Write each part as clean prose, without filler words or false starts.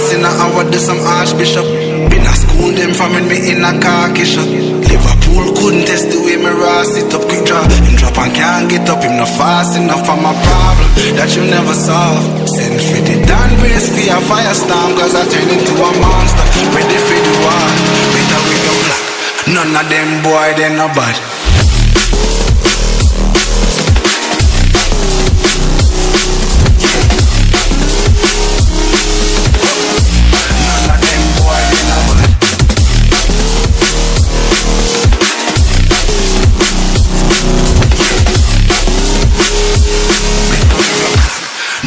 In a hour, do some archbishop. Been a school them from when me in a khaki shop. Liverpool couldn't test the way me raw sit up quick draw. Him drop and can't get up, him not fast enough for my problem that you never solve. Send for the Dan brace for a firestorm, cause I turn into a monster. Ready for the war, better with your black. None of them boy, they no bad.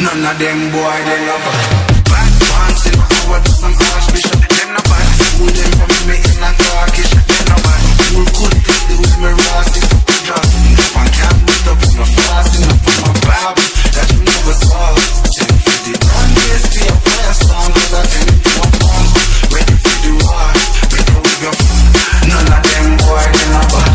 None of them boy, they no bad. Bad ones in power to some archbishop. Them no bad. School them from me in a khaki shop. Them no bad. School could take the way me raw sit up the drop. If I can't put up no fast enough for my Bible that you never solve. Send for the damn days for your fire storm, cause I turn into a monster. Ready for the war, better with your fun. None of them boy, they no bad.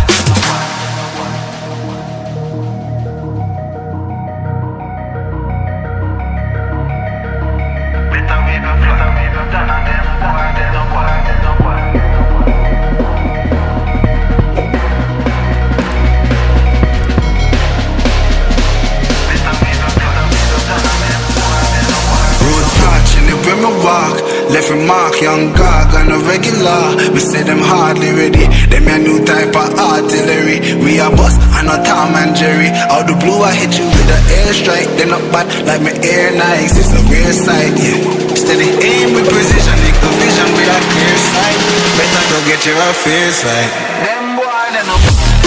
Left a mark, young gog on a regular. Me say them hardly ready. Them a new type of artillery. We a bust and a Tom and Jerry. Out the blue I hit you with an airstrike. They not bad like my air nights. It's a rare sight, yeah. Steady aim with precision, make the vision with a clear sight. Better go get your affairs right. Them boy, they no bad.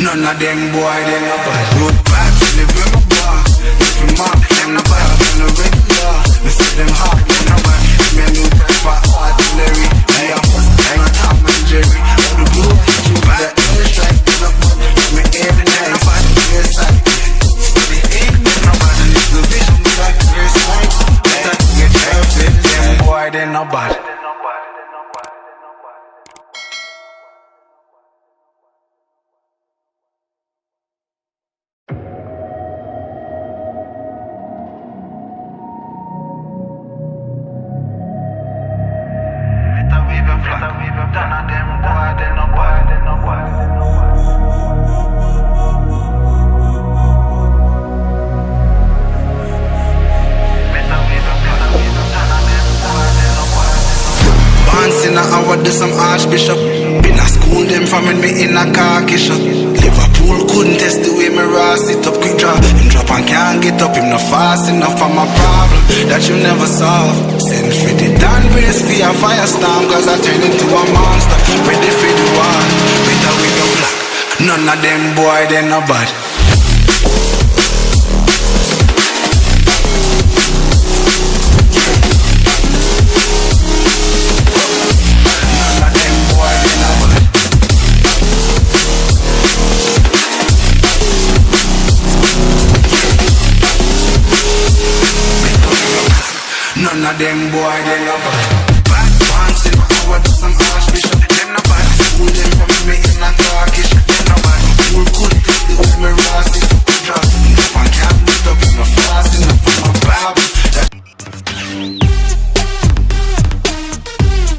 None of them boy, they no bad. Road back, live with my bar. If you mark, them no bad, them no regular. Me say them hard, them no bad. Me a new type of artillery. Me a bust, I'm a Tom and Jerry. Out the blue, you with the airstrike, them no bad. Me every night, bad, clear sight. Steady aim, them no bad. And it's the vision, we got clear sight. Better to get perfect, them boy, they no bad. In a hour, do some archbishop. Been a school them from when me in a khaki shop. Liverpool couldn't test the way me raw sit up quick draw. Him drop and can't get up, him not fast enough for my problem that you never solve. Send for the Dan brace for a firestorm, cause I turn into a monster. Ready for the war, better with your black. None of them boy, they no bad. None of them boy, they no bad.